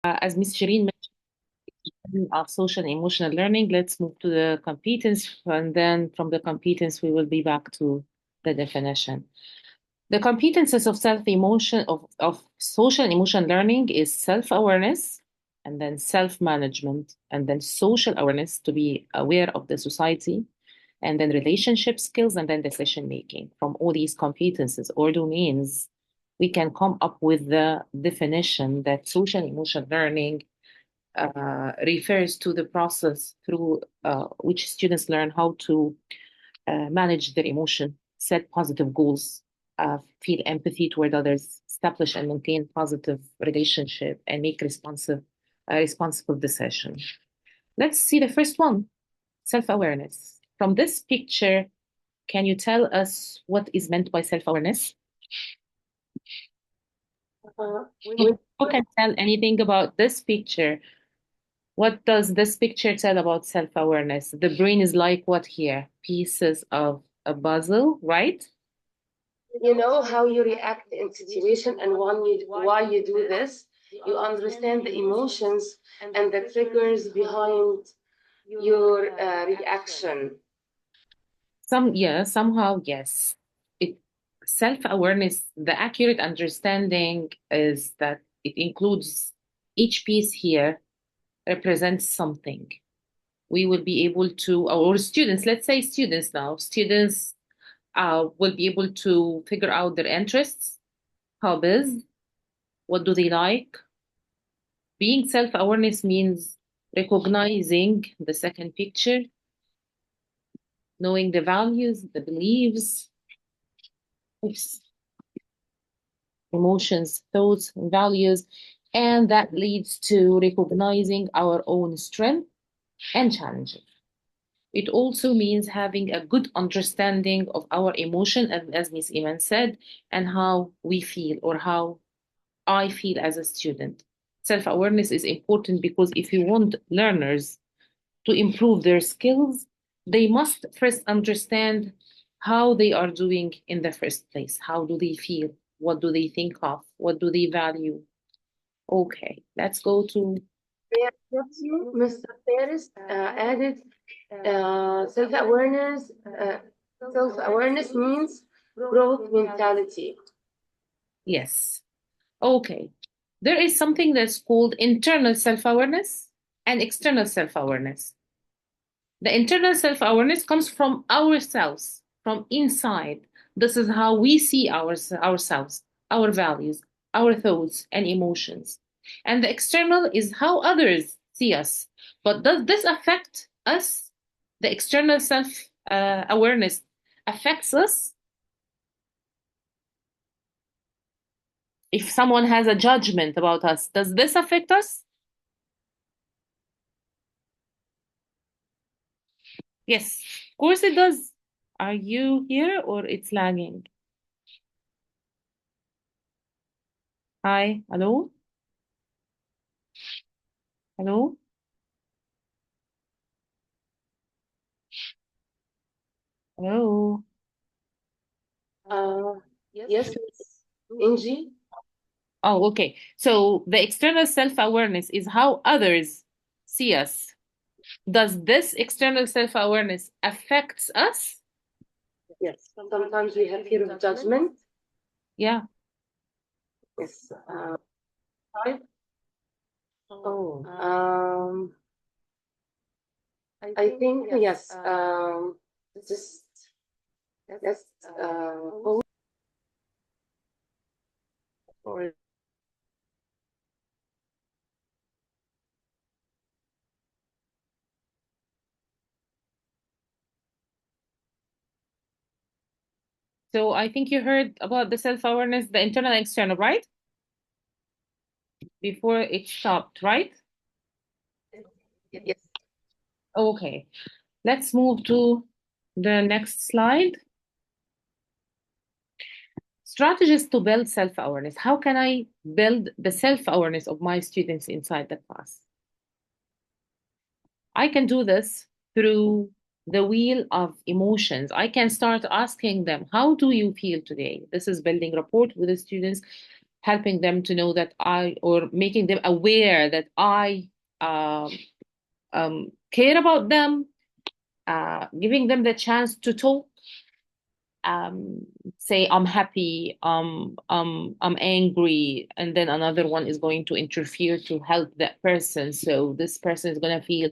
As Ms. Shireen mentioned, of social and emotional learning, let's move to the competence, and then from the competence, we will be back to the definition. The competences of self-emotion of social and emotional learning is self-awareness, and then self-management, and then social awareness to be aware of the society, and then relationship skills, and then decision making. From all these competences or domains, we can come up with the definition that social and emotional learning refers to the process through which students learn how to manage their emotion, set positive goals, feel empathy toward others, establish and maintain positive relationship, and make responsible decisions. Let's see the first one, self-awareness. From this picture, can you tell us what is meant by self-awareness? If you can tell anything about this picture, what does this picture tell about self-awareness? The brain is like what here? Pieces of a puzzle, right? You know how you react in situation and why you do this. You understand the emotions and the triggers behind your reaction. Somehow, yes. It self-awareness, the accurate understanding is that it includes each piece here represents something. We will be able to, or students, let's say students now, students will be able to figure out their interests, hobbies, what do they like. Being self-awareness means recognizing the second picture, knowing the values, the beliefs, emotions, thoughts, and values, and that leads to recognizing our own strength and challenges. It also means having a good understanding of our emotion, as Ms. Iman said, and how we feel or how I feel as a student. Self-awareness is important because if you want learners to improve their skills, they must first understand how they are doing in the first place. How do they feel? What do they think of? What do they value? Okay, let's go to. Mr. Ferris added self-awareness. Self-awareness means growth mentality. Yes. Okay. There is something that's called internal self-awareness and external self-awareness. The internal self-awareness comes from ourselves, from inside. This is how we see ourselves, our values, our thoughts, and emotions. And the external is how others see us. But does this affect us? The external self-awareness affects us? If someone has a judgment about us, does this affect us? Yes, of course it does. Are you here or it's lagging? Hi, hello? Hello? Hello? Yes, Engy. Oh, okay. So the external self-awareness is how others see us. Does this external self-awareness affects us? Yes, sometimes we have fear of judgment. Yeah. Yes. Right. Oh, I think yes. Just let's hold for. So I think you heard about the self-awareness, the internal and external, right? Before it stopped, right? Yes. Okay. Let's move to the next slide. Strategies to build self-awareness. How can I build the self-awareness of my students inside the class? I can do this through the wheel of emotions. I can start asking them, how do you feel today? This is building rapport with the students. helping them to know that or making them aware that I um, care about them, giving them the chance to talk, um, say I'm happy, I'm angry, and then another one is going to interfere to help that person. So this person is going to feel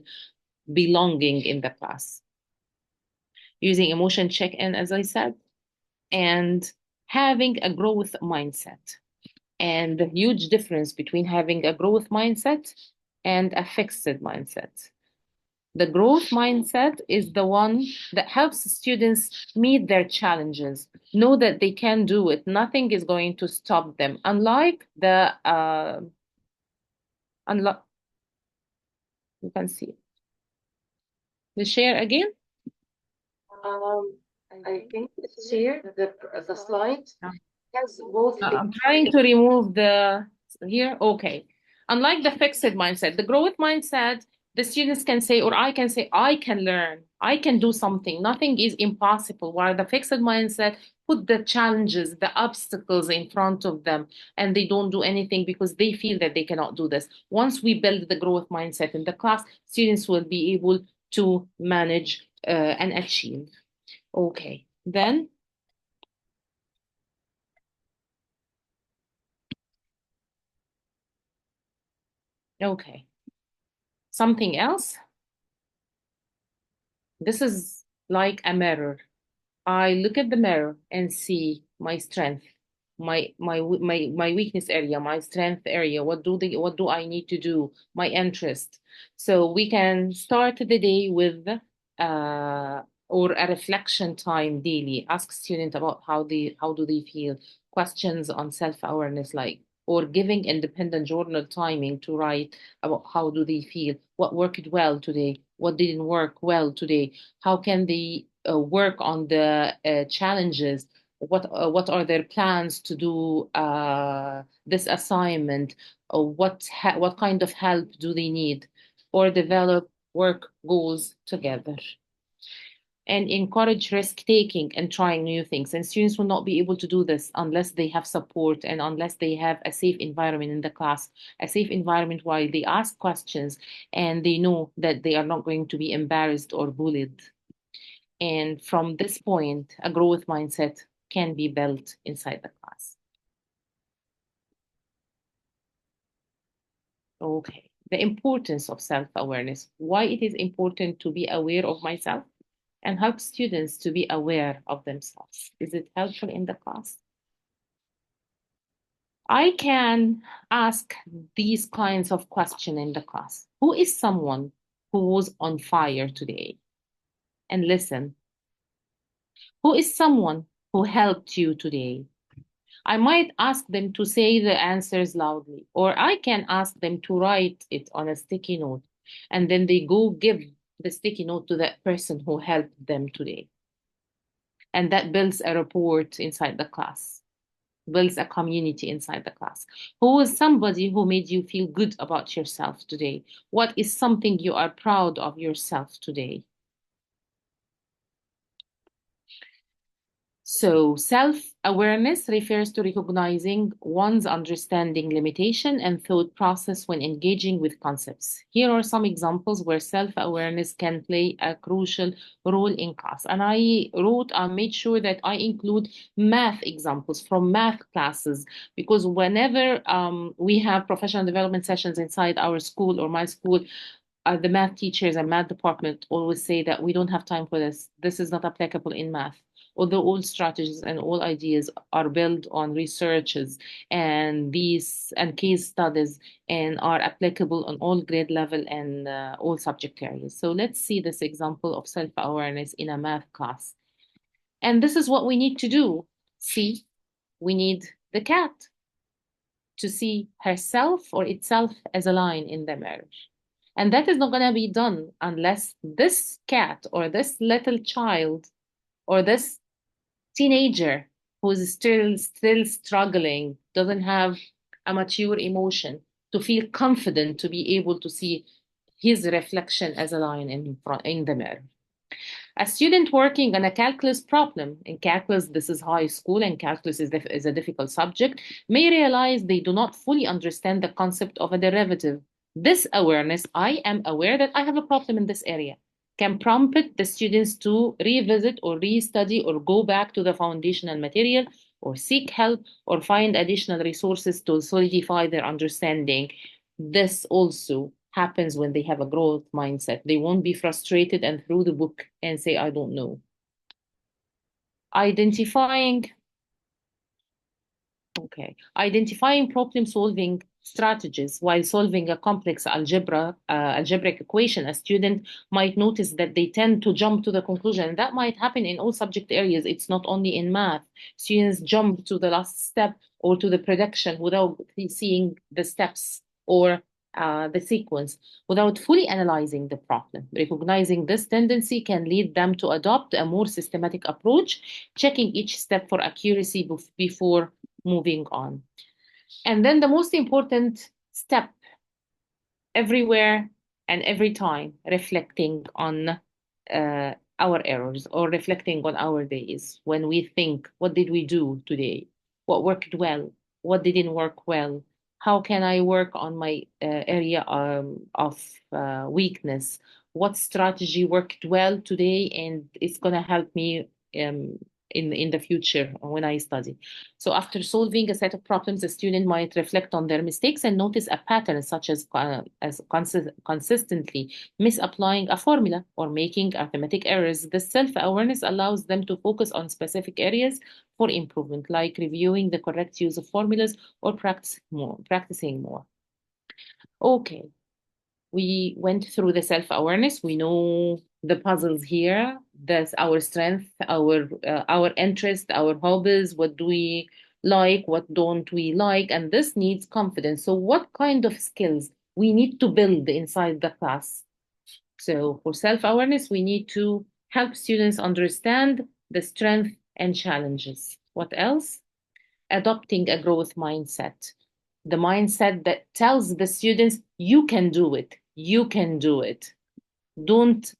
belonging in the class. Using emotion check-in, as I said, and having a growth mindset. And the huge difference between having a growth mindset and a fixed mindset. The growth mindset is the one that helps students meet their challenges, know that they can do it. Nothing is going to stop them. Unlike you can see the share again. I think it's here, the slide has both I'm trying to remove the here. Okay. Unlike the fixed mindset, the growth mindset, the students can say, or I can say, I can learn, I can do something. Nothing is impossible. While the fixed mindset put the challenges, the obstacles in front of them, and they don't do anything because they feel that they cannot do this. Once we build the growth mindset in the class, students will be able to manage and achieve. Okay. Then, okay. Something else. This is like a mirror. I look at the mirror and see my strength, my weakness area, my strength area. What do I need to do? My interest. So we can start the day with or a reflection time daily. Ask students about how do they feel. Questions on self-awareness, like or giving independent journal timing to write about how do they feel, what worked well today, what didn't work well today, how can they work on the challenges, what are their plans to do this assignment, what kind of help do they need, or develop work goals together, and encourage risk taking and trying new things. And students will not be able to do this unless they have support and unless they have a safe environment in the class, a safe environment while they ask questions and they know that they are not going to be embarrassed or bullied. And from this point, a growth mindset can be built inside the class. Okay. The importance of self-awareness, why it is important to be aware of myself and help students to be aware of themselves. Is it helpful in the class? I can ask these kinds of questions in the class. Who is someone who was on fire today? And listen. Who is someone who helped you today? I might ask them to say the answers loudly, or I can ask them to write it on a sticky note, and then they go give the sticky note to that person who helped them today. And that builds a rapport inside the class, builds a community inside the class. Who is somebody who made you feel good about yourself today? What is something you are proud of yourself today? So, self-awareness refers to recognizing one's understanding, limitation, and thought process when engaging with concepts. Here are some examples where self-awareness can play a crucial role in class. And I made sure that I include math examples from math classes, because whenever we have professional development sessions inside our school or my school, the math teachers and math department always say that we don't have time for this. This is not applicable in math. Although all strategies and all ideas are built on researches and these and case studies and are applicable on all grade level and all subject areas. So let's see this example of self-awareness in a math class. And this is what we need to do. See, we need the cat to see herself or itself as a line in the mirror. And that is not going to be done unless this cat or this little child or this teenager who's still struggling, doesn't have a mature emotion to feel confident to be able to see his reflection as a lion in front in the mirror. A student working on a calculus problem, in calculus, this is high school, and calculus is a difficult subject, may realize they do not fully understand the concept of a derivative. This awareness, I am aware that I have a problem in this area, can prompt the students to revisit or restudy or go back to the foundational material or seek help or find additional resources to solidify their understanding. This also happens when they have a growth mindset. They won't be frustrated and throw the book and say, I don't know. Identifying Identifying problem-solving strategies while solving a complex algebraic equation, a student might notice that they tend to jump to the conclusion. That might happen in all subject areas. It's not only in math. Students jump to the last step or to the prediction without seeing the steps or the sequence, without fully analyzing the problem. Recognizing this tendency can lead them to adopt a more systematic approach, checking each step for accuracy before moving on. And then the most important step, everywhere and every time, reflecting on our errors or reflecting on our days. When we think, what did we do today? What worked well? What didn't work well? How can I work on my area of weakness? What strategy worked well today and it's going to help me um, in the future when I study? So after solving a set of problems, a student might reflect on their mistakes and notice a pattern, such as consistently misapplying a formula or making arithmetic errors. The self-awareness allows them to focus on specific areas for improvement, like reviewing the correct use of formulas or practicing more. Okay, we went through the self-awareness. We know the puzzles here. That's our strength, our interest, our hobbies. What do we like? What don't we like? And this needs confidence. So what kind of skills we need to build inside the class? So for self-awareness, we need to help students understand the strength and challenges. What else? Adopting a growth mindset, the mindset that tells the students, you can do it, you can do it. Don't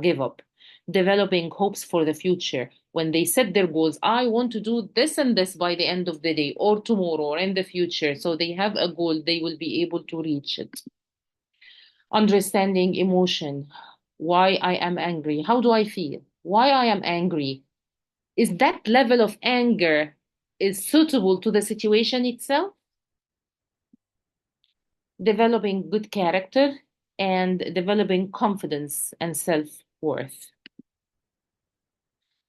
give up. Developing hopes for the future. When they set their goals, I want to do this and this by the end of the day or tomorrow or in the future. So they have a goal, they will be able to reach it. Understanding emotion. Why I am angry. How do I feel? Why I am angry? Is that level of anger is suitable to the situation itself? Developing good character and developing confidence and self-worth.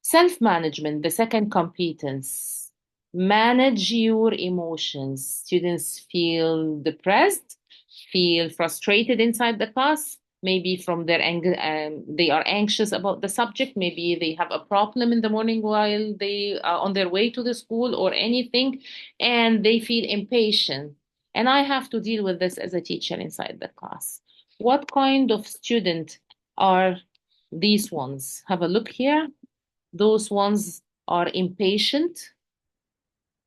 Self-management, the second competence. Manage your emotions. Students feel depressed, feel frustrated inside the class, maybe from their anger, they are anxious about the subject, maybe they have a problem in the morning while they are on their way to the school or anything, and they feel impatient. And I have to deal with this as a teacher inside the class. What kind of student are these ones? Have a look here. Those ones are impatient.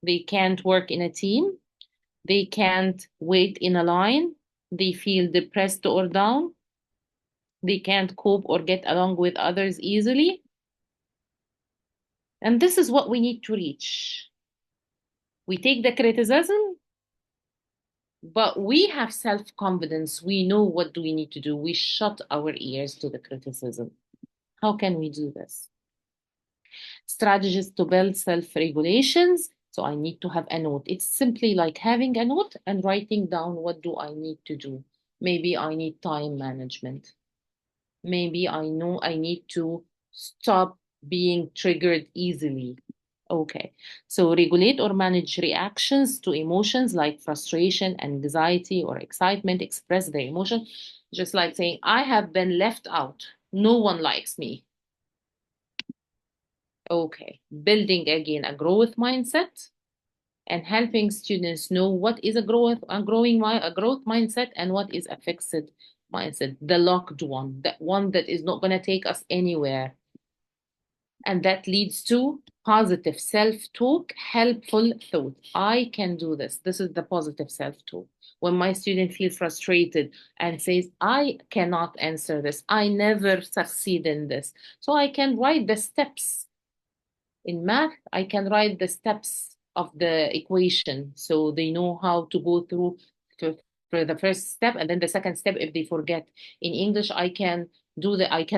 They can't work in a team. They can't wait in a line. They feel depressed or down. They can't cope or get along with others easily. And this is what we need to reach. We take the criticism, but we have self-confidence. We know what do we need to do. We shut our ears to the criticism. How can we do this? Strategies to build self-regulations. So I need to have a note. It's simply like having a note and writing down what do I need to do. Maybe I need time management. Maybe I know I need to stop being triggered easily. Okay, so regulate or manage reactions to emotions like frustration, anxiety, or excitement. Express the emotion, just like saying, I have been left out. No one likes me. Okay, building again a growth mindset and helping students know what is a growth mindset and what is a fixed mindset, the locked one, that one that is not going to take us anywhere. And that leads to positive self-talk, helpful thought. I can do this. This is the positive self-talk. When my student feels frustrated and says, I cannot answer this, I never succeed in this. So I can write the steps. In math, I can write the steps of the equation so they know how to go through for, for the first step and then the second step if they forget. In English, I can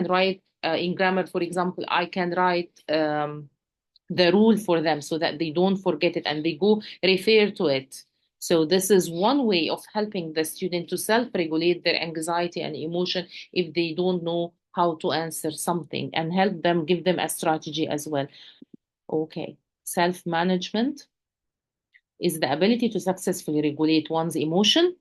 write in grammar, for example, I can write the rule for them so that they don't forget it and they go refer to it. So this is one way of helping the student to self-regulate their anxiety and emotion if they don't know how to answer something, and help them, give them a strategy as well. Okay. Self-management is the ability to successfully regulate one's emotion,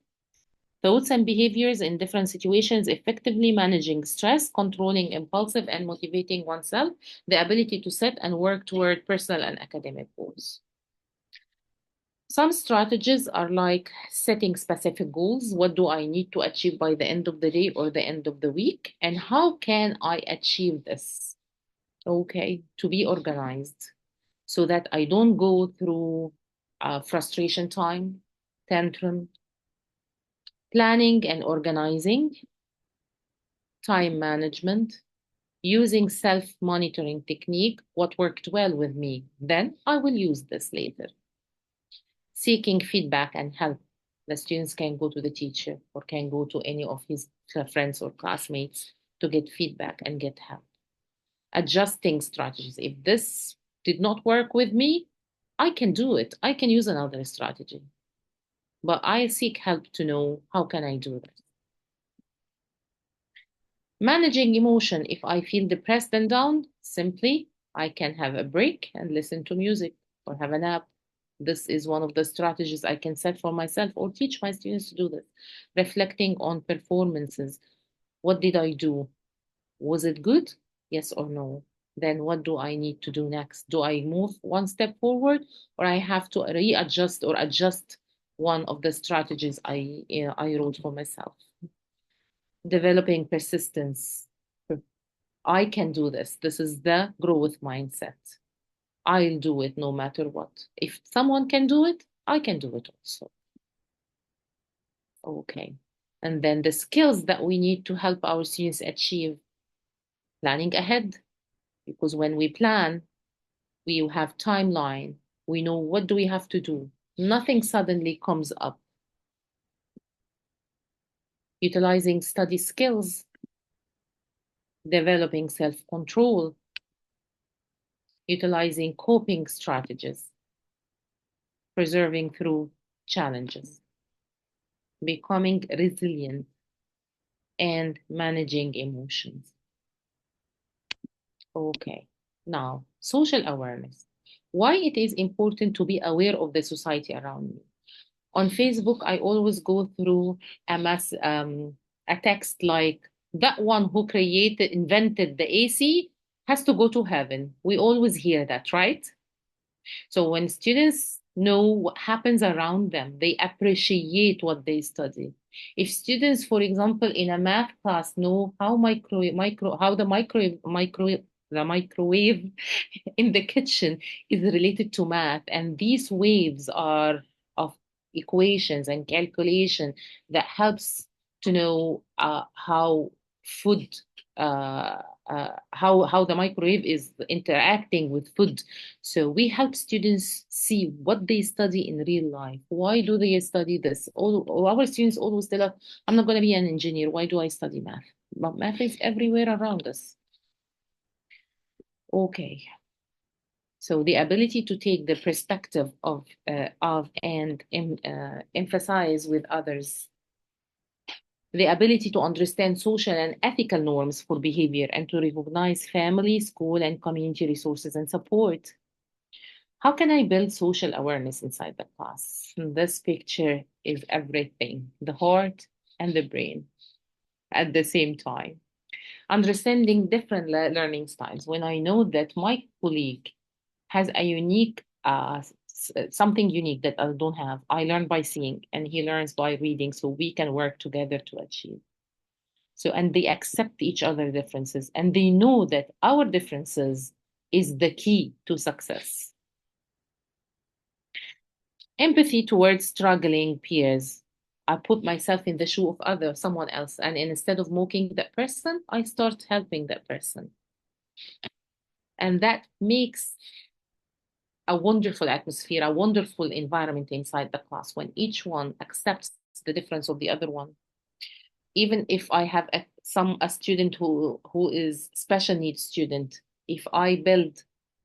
thoughts, and behaviors in different situations, effectively managing stress, controlling impulsive and motivating oneself, the ability to set and work toward personal and academic goals. Some strategies are like setting specific goals. What do I need to achieve by the end of the day or the end of the week? And how can I achieve this? Okay, to be organized so that I don't go through frustration time, tantrum, planning and organizing, time management, using self-monitoring technique, what worked well with me, then I will use this later. Seeking feedback and help. The students can go to the teacher or can go to any of his friends or classmates to get feedback and get help. Adjusting strategies. If this did not work with me, I can do it. I can use another strategy. But I seek help to know how can I do this. Managing emotion. If I feel depressed and down, simply I can have a break and listen to music or have a nap. This is one of the strategies I can set for myself or teach my students to do this. Reflecting on performances. What did I do? Was it good? Yes or no? Then what do I need to do next? Do I move one step forward or I have to readjust or adjust one of the strategies I wrote for myself? Developing persistence. I can do this. This is the growth mindset. I'll do it no matter what. If someone can do it, I can do it also. Okay. And then the skills that we need to help our students achieve: planning ahead, because when we plan, we have timeline. We know what do we have to do. Nothing suddenly comes up. Utilizing study skills, developing self-control, utilizing coping strategies, preserving through challenges, becoming resilient, and managing emotions. Okay, now social awareness. Why it is important to be aware of the society around me. On Facebook, I always go through a text like, that one who invented the AC has to go to heaven. We always hear that, right? So when students know what happens around them, they appreciate what they study. If students, for example, in a math class know how the microwave in the kitchen is related to math, and these waves are of equations and calculation that helps to know how food how the microwave is interacting with food. So we help students see what they study in real life. Why do they study this? All our students always tell us, I'm not going to be an engineer. Why do I study math? But math is everywhere around us. Okay. So the ability to take the perspective of and emphasize with others, the ability to understand social and ethical norms for behavior and to recognize family, school, and community resources and support. How can I build social awareness inside the class? This picture is everything, the heart and the brain at the same time. Understanding different learning styles. When I know that my colleague has a unique, something unique that I don't have, I learn by seeing and he learns by reading, so we can work together to achieve. So, and they accept each other differences and they know that our differences is the key to success. Empathy towards struggling peers. I put myself in the shoe of someone else, and instead of mocking that person, I start helping that person. And that makes a wonderful atmosphere, a wonderful environment inside the class when each one accepts the difference of the other one. Even if I have a student who is special needs student, if I build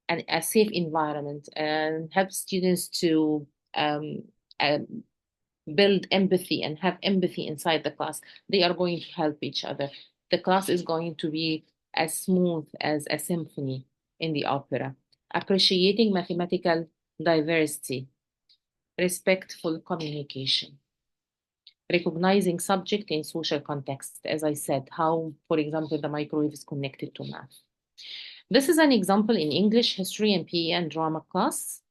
a safe environment and help students to um, uh, build empathy and have empathy inside the class, they are going to help each other. The class is going to be as smooth as a symphony in the opera. Appreciating mathematical diversity, respectful communication, recognizing subject in social context, as I said, how, for example, the microwave is connected to math. This is an example in English, history, and PE and drama class.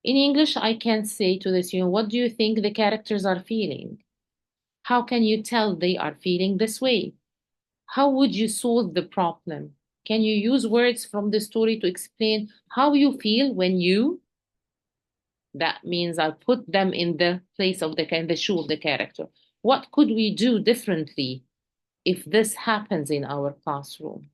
In English, I can say to the student, what do you think the characters are feeling? How can you tell they are feeling this way? How would you solve the problem? Can you use words from the story to explain how you feel when you? That means I put them in the place of in the shoe of the character. What could we do differently if this happens in our classroom?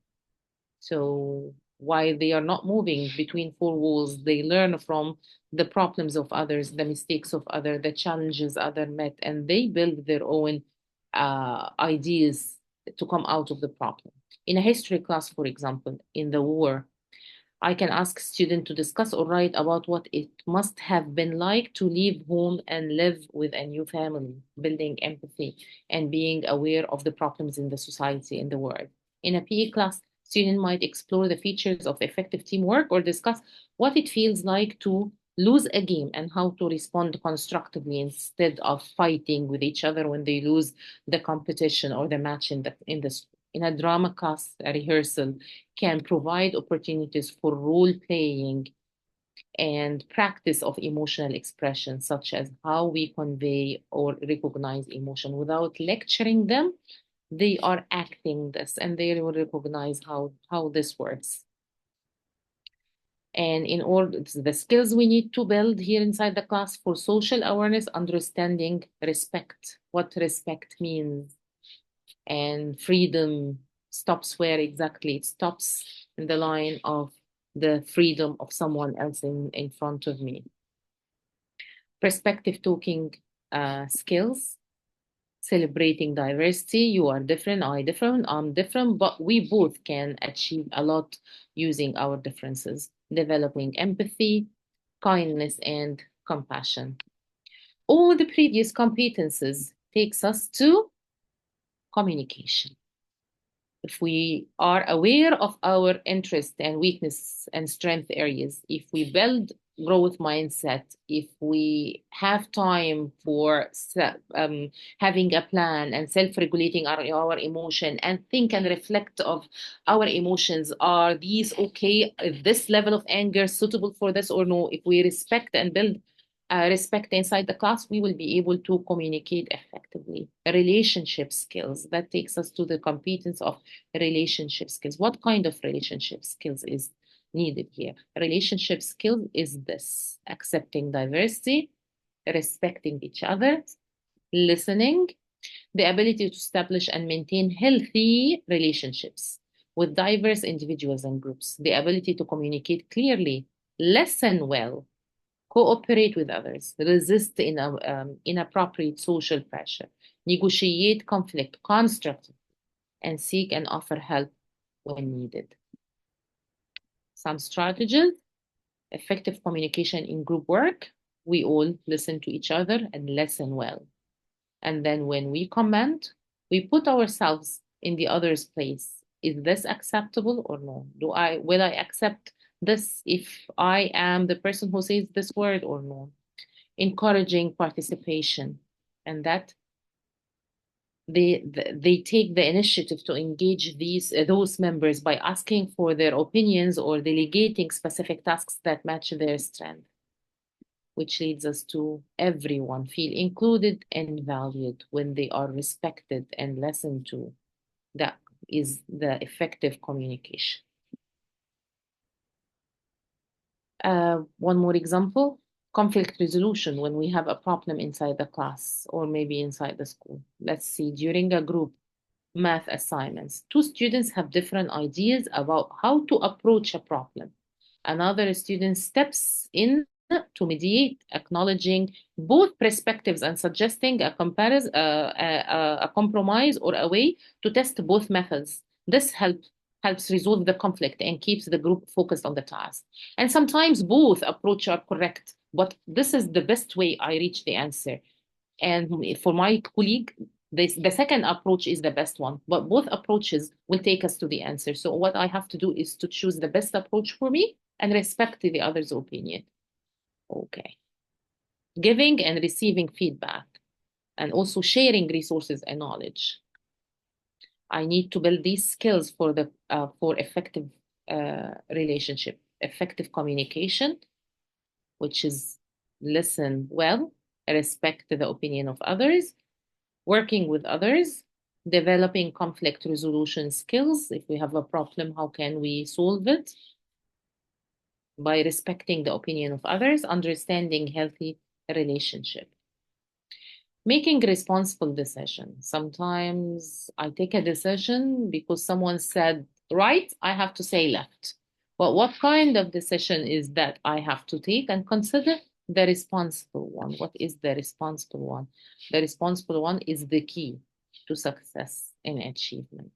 So while they are not moving between four walls, they learn from the problems of others, the mistakes of others, the challenges others met, and they build their own ideas to come out of the problem. In a history class, for example, in the war, I can ask students to discuss or write about what it must have been like to leave home and live with a new family, building empathy and being aware of the problems in the society and the world. In a PE class, students might explore the features of effective teamwork or discuss what it feels like to lose a game and how to respond constructively instead of fighting with each other when they lose the competition or the match in a drama class, a rehearsal can provide opportunities for role playing and practice of emotional expression, such as how we convey or recognize emotion without lecturing them. They are acting this and they will recognize how this works. And in order, the skills we need to build here inside the class for social awareness, understanding respect, what respect means, and freedom stops where exactly? It stops in the line of the freedom of someone else in front of me. Perspective talking skills, celebrating diversity. You are different, I'm different, but we both can achieve a lot using our differences. Developing empathy, kindness, and compassion. All the previous competences takes us to communication. If we are aware of our interest and weakness and strength areas, if we build growth mindset, if we have time for having a plan and self-regulating our emotion and think and reflect of our emotions, are these okay? Is this level of anger suitable for this or no? If we respect and build respect inside the class, we will be able to communicate effectively. Relationship skills, that takes us to the competence of relationship skills. What kind of relationship skills is needed here? Relationship skill is this: accepting diversity, respecting each other, listening, the ability to establish and maintain healthy relationships with diverse individuals and groups, the ability to communicate clearly, listen well, cooperate with others, resist inappropriate social pressure, negotiate conflict constructively, and seek and offer help when needed. Some strategies: effective communication in group work. We all listen to each other and listen well. And then when we comment, we put ourselves in the other's place. Is this acceptable or no? Will I accept this if I am the person who says this word or no? Encouraging participation, and that they take the initiative to engage those members by asking for their opinions or delegating specific tasks that match their strength, which leads us to everyone feel included and valued when they are respected and listened to. That is the effective communication. One more example. conflict resolution when we have a problem inside the class or maybe inside the school. Let's see, during a group math assignments, two students have different ideas about how to approach a problem. Another student steps in to mediate, acknowledging both perspectives and suggesting a compromise or a way to test both methods. This helps resolve the conflict and keeps the group focused on the task. And sometimes both approaches are correct, but this is the best way I reach the answer. And for my colleague, the second approach is the best one, but both approaches will take us to the answer. So what I have to do is to choose the best approach for me and respect the other's opinion. Okay. Giving and receiving feedback, and also sharing resources and knowledge. I need to build these skills for effective relationship, effective communication, which is listen well, respect the opinion of others, working with others, developing conflict resolution skills. If we have a problem, how can we solve it? By respecting the opinion of others, understanding healthy relationship. Making responsible decisions. Sometimes I take a decision because someone said right, I have to say left. But what kind of decision is that I have to take and consider the responsible one? What is the responsible one? The responsible one is the key to success and achievement.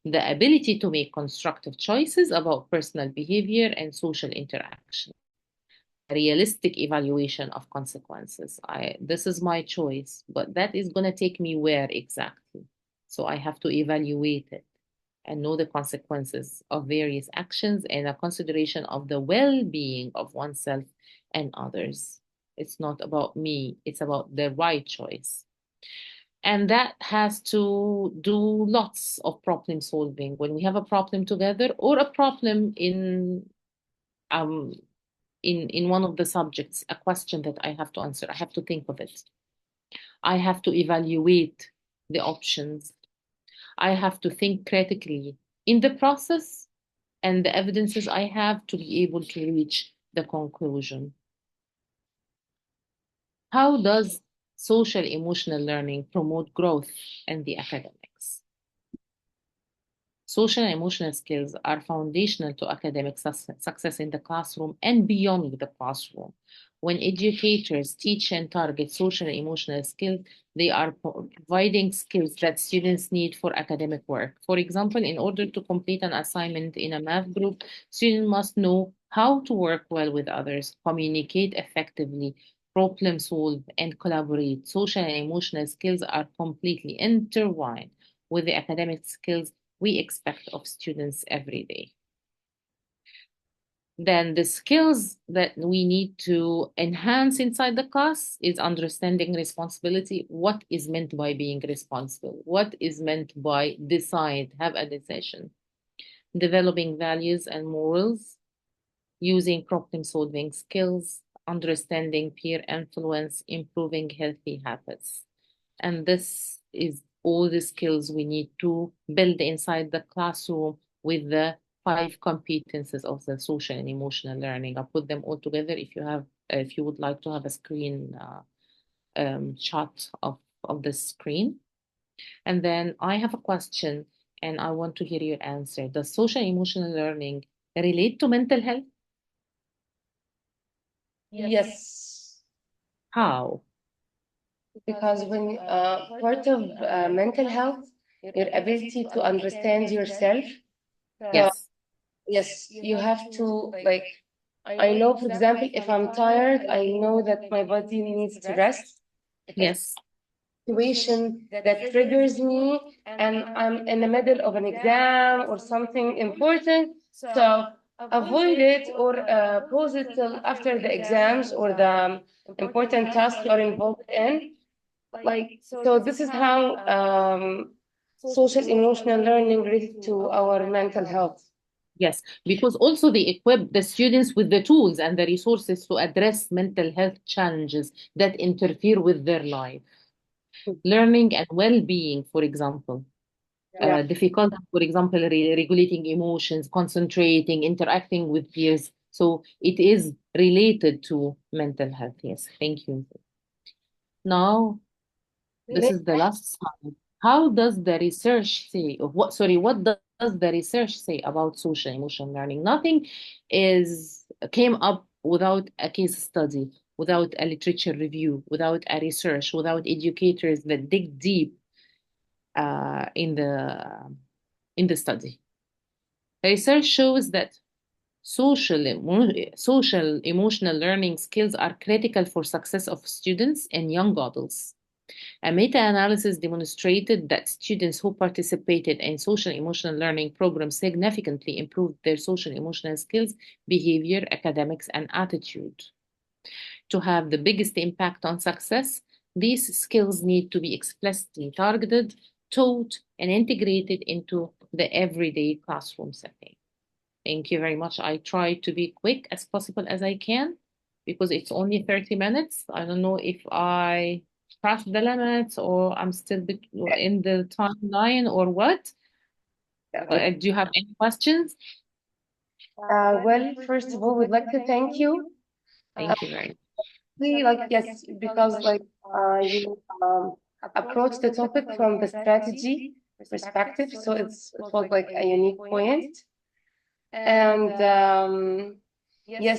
The ability to make constructive choices about personal behavior and social interaction. Realistic evaluation of consequences. This is my choice, but that is going to take me where exactly? So I have to evaluate it and know the consequences of various actions and a consideration of the well-being of oneself and others. It's not about me, it's about the right choice. And that has to do lots of problem solving when we have a problem together or a problem um, in one of the subjects, a question that I have to answer. I have to think of it. I have to evaluate the options. I have to think critically in the process and the evidences I have to be able to reach the conclusion. How does social emotional learning promote growth in the academics? Social and emotional skills are foundational to academic success in the classroom and beyond the classroom. When educators teach and target social and emotional skills, they are providing skills that students need for academic work. For example, in order to complete an assignment in a math group, students must know how to work well with others, communicate effectively, problem solve, and collaborate. Social and emotional skills are completely intertwined with the academic skills we expect of students every day. Then the skills that we need to enhance inside the class is understanding responsibility. What is meant by being responsible? What is meant by decide, have a decision? Developing values and morals, using problem solving skills, understanding peer influence, improving healthy habits. And this is all the skills we need to build inside the classroom with the 5 competences of the social and emotional learning. I'll put them all together if you would like to have a screen shot of the screen. And then I have a question and I want to hear your answer. Does social and emotional learning relate to mental health? Yes, How? because when part of mental health, your ability to understand yourself. So Yes. yes, you have to like. I know, for example, if I'm tired, I know that my body needs to rest. Yes. Situation that triggers me, and I'm in the middle of an exam or something important. So avoid it or pause it till after the exams or the important tasks you are involved in. Like, so this is how social emotional learning relates to our mental health. Yes, because also they equip the students with the tools and the resources to address mental health challenges that interfere with their life. Learning and well-being, for example, difficult, for example, regulating emotions, concentrating, interacting with peers. So it is related to mental health. Yes, thank you. Now, this is the last slide. How does the research say, of what, sorry, what does the research say about social emotional learning? Nothing came up without a case study, without a literature review, without a research, without educators that dig deep in the study. Research shows that social emotional learning skills are critical for success of students and young adults. A meta-analysis demonstrated that students who participated in social emotional learning programs significantly improved their social emotional skills, behavior, academics, and attitude. To have the biggest impact on success, these skills need to be explicitly targeted, taught, and integrated into the everyday classroom setting. Thank you very much. I try to be quick as possible as I can because it's only 30 minutes. I don't know if I passed the limits or I'm still in the timeline or what. Do you have any questions? Well, first of all, we'd like to thank you. Thank you very much. Yes, because you approach the topic from the strategy perspective, so it was like a unique point. And yes,